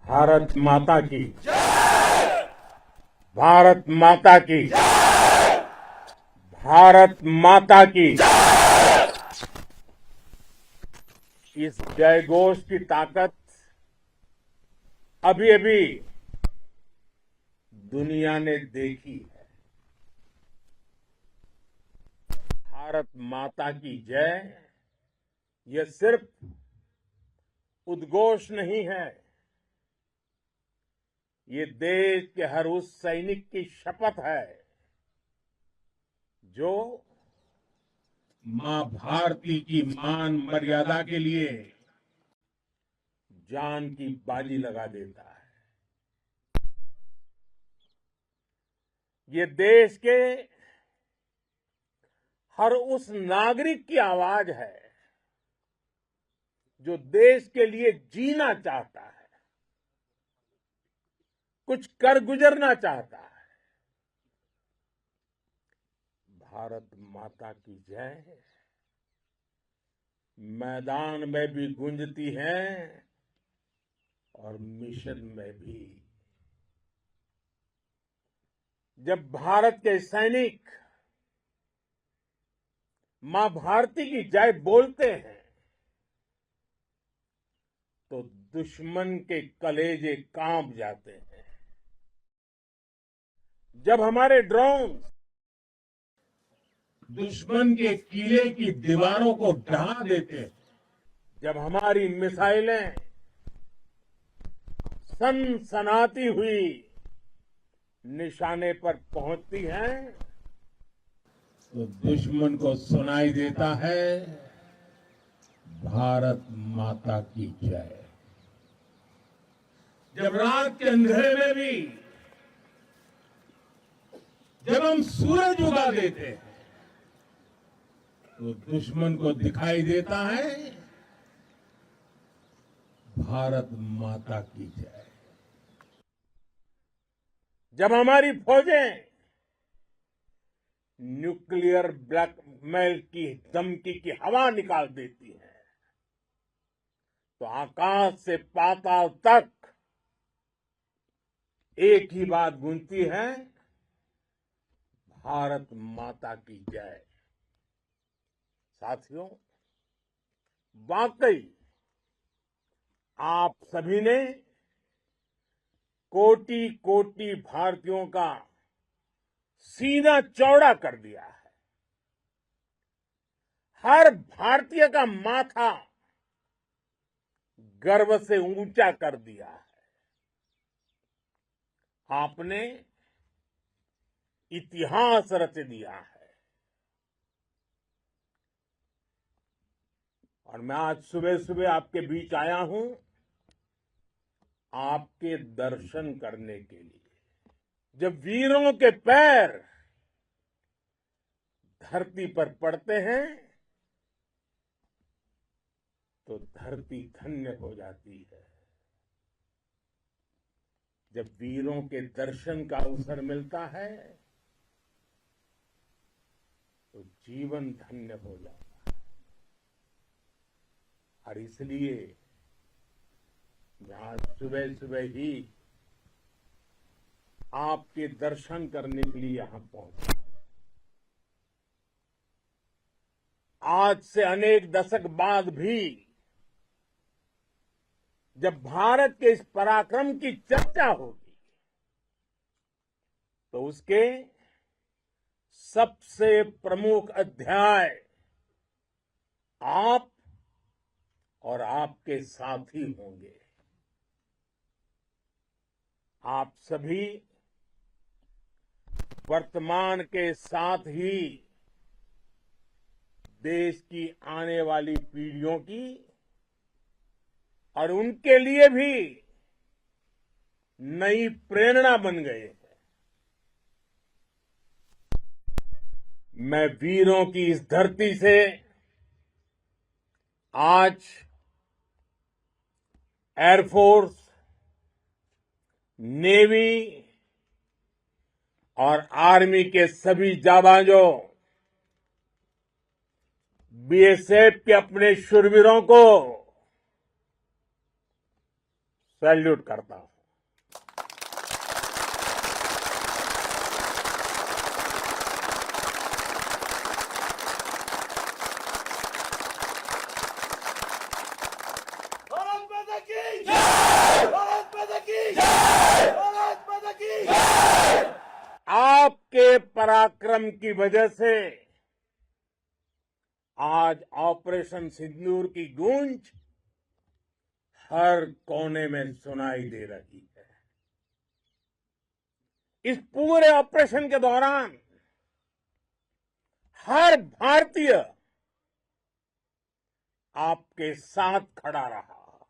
भारत माता की, भारत माता की, भारत माता की। इस जयघोष की ताकत अभी अभी दुनिया ने देखी है। भारत माता की जय यह सिर्फ उद्घोष नहीं है, ये देश के हर उस सैनिक की शपथ है जो मां भारती की मान मर्यादा के लिए जान की बाजी लगा देता है। ये देश के हर उस नागरिक की आवाज है जो देश के लिए जीना चाहता है, कुछ कर गुजरना चाहता है। भारत माता की जय मैदान में भी गूंजती है और मिशन में भी। जब भारत के सैनिक मां भारती की जय बोलते हैं तो दुश्मन के कलेजे कांप जाते हैं। जब हमारे ड्रोन दुश्मन के किले की दीवारों को ढहा देते हैं, जब हमारी मिसाइलें सनसनाती हुई निशाने पर पहुंचती हैं तो दुश्मन को सुनाई देता है भारत माता की जय। जब रात के अंधेरे में भी जब हम सूरज उगा देते हैं तो दुश्मन को दिखाई देता है भारत माता की जय। जब हमारी फौजें न्यूक्लियर ब्लैकमेल की धमकी की हवा निकाल देती है तो आकाश से पाताल तक एक ही बात गूंजती है, भारत माता की जय। साथियों, वाकई आप सभी ने कोटि कोटि भारतीयों का सीना चौड़ा कर दिया है। हर भारतीय का माथा गर्व से ऊंचा कर दिया है। आपने इतिहास रच दिया है। और मैं आज सुबह सुबह आपके बीच आया हूं आपके दर्शन करने के लिए। जब वीरों के पैर धरती पर पड़ते हैं तो धरती धन्य हो जाती है। जब वीरों के दर्शन का अवसर मिलता है तो जीवन धन्य हो जाता है। और इसलिए मैं आज सुबह सुबह ही आपके दर्शन करने के लिए यहां पहुंचा। आज से अनेक दशक बाद भी जब भारत के इस पराक्रम की चर्चा होगी तो उसके सबसे प्रमुख अध्याय आप और आपके साथी होंगे। आप सभी वर्तमान के साथ ही देश की आने वाली पीढ़ियों की और उनके लिए भी नई प्रेरणा बन गए हैं। मैं वीरों की इस धरती से आज एयरफोर्स, नेवी और आर्मी के सभी जाबाजों, बीएसएफ के अपने शूरवीरों को सैल्यूट करता हूं। भारत माता की जय! भारत माता की जय! भारत माता की जय! आपके पराक्रम की वजह से आज ऑपरेशन सिंदूर की गूंज हर कोने में सुनाई दे रही है। इस पूरे ऑपरेशन के दौरान हर भारतीय आपके साथ खड़ा रहा।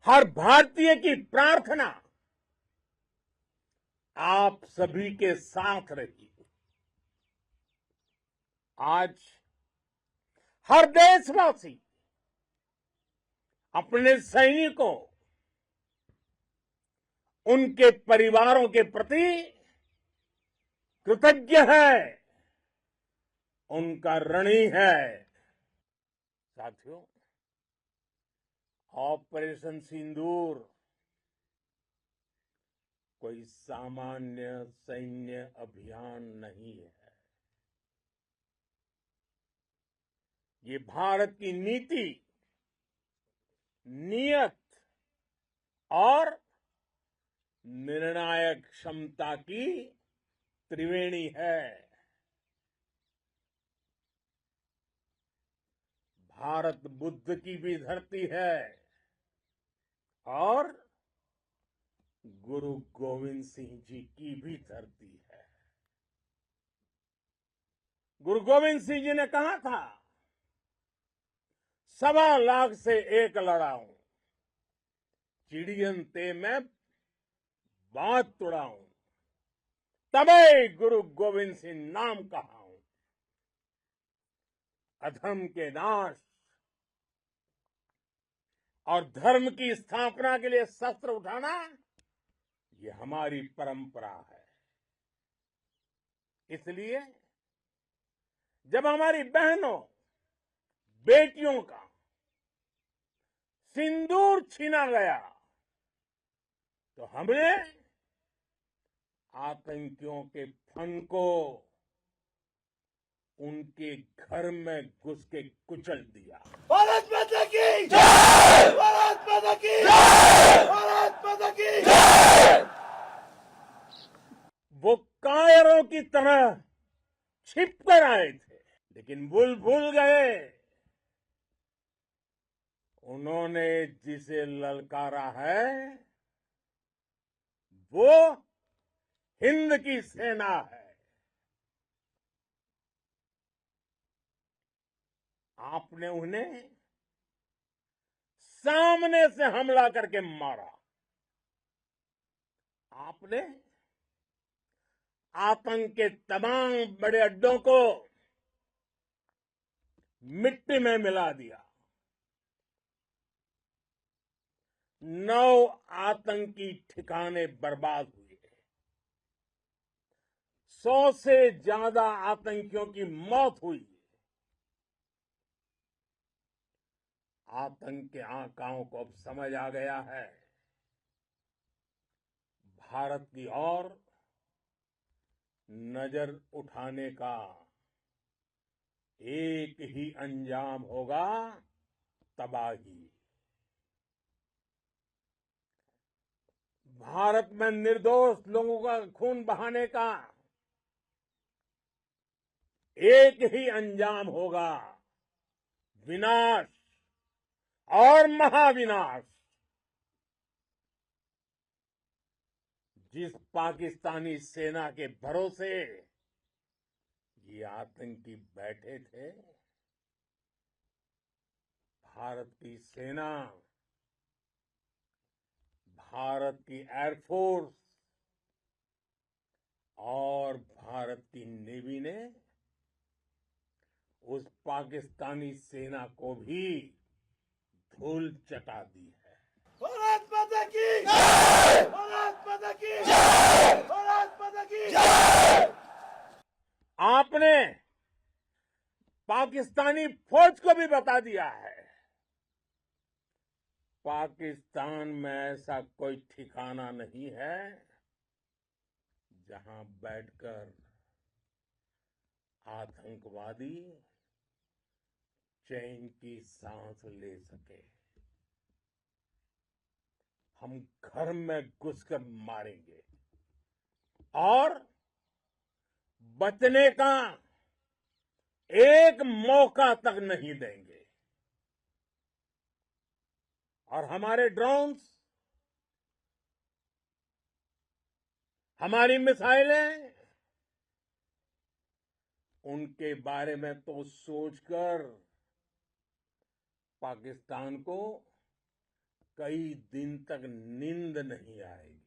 हर भारतीय की प्रार्थना आप सभी के साथ रही। आज हर देशवासी अपने सैनिकों, उनके परिवारों के प्रति कृतज्ञ है, उनका ऋणी है। साथियों, ऑपरेशन सिंदूर कोई सामान्य सैन्य अभियान नहीं है। ये भारत की नीति, नियत और निर्णायक क्षमता की त्रिवेणी है। भारत बुद्ध की भी धरती है और गुरु गोविंद सिंह जी की भी धरती है। गुरु गोविंद सिंह जी ने कहा था, 1.25 लाख से एक लड़ाऊं, चिड़ियन ते मैं बात तुड़ाऊं, तबे गुरु गोविंद सिंह नाम कहाऊं। अधर्म के नाश और धर्म की स्थापना के लिए शस्त्र उठाना, ये हमारी परंपरा है। इसलिए जब हमारी बहनों, बेटियों का सिंदूर छीना गया, तो हमने आतंकियों के फन को उनके घर में घुस के कुचल दिया। भारत माता की जय! भारत माता की जय! भारत माता की जय! वो कायरों की तरह छिप कर आए थे, लेकिन भूल गए उन्होंने जिसे ललकारा है वो हिंद की सेना है। आपने उन्हें सामने से हमला करके मारा। आपने आतंक के तमाम बड़े अड्डों को मिट्टी में मिला दिया। 9 आतंकी ठिकाने बर्बाद हुए। 100 से ज्यादा आतंकियों की मौत हुई। आतंक के आकाओं को अब समझ आ गया है, भारत की ओर नजर उठाने का एक ही अंजाम होगा, तबाही। भारत में निर्दोष लोगों का खून बहाने का एक ही अंजाम होगा, विनाश और महाविनाश। जिस पाकिस्तानी सेना के भरोसे ये आतंकी बैठे थे, भारत की सेना, भारत की एयरफोर्स और भारत की नेवी ने उस पाकिस्तानी सेना को भी धूल चटा दी है। भारत माता की जय! भारत माता की जय! भारत माता की जय! आपने पाकिस्तानी फौज को भी बता दिया है पाकिस्तान में ऐसा कोई ठिकाना नहीं है जहां बैठकर आतंकवादी चैन की सांस ले सके। हम घर में घुसकर मारेंगे और बचने का एक मौका तक नहीं देंगे। और हमारे ड्रोन्स, हमारी मिसाइलें, उनके बारे में तो सोचकर पाकिस्तान को कई दिन तक नींद नहीं आएगी।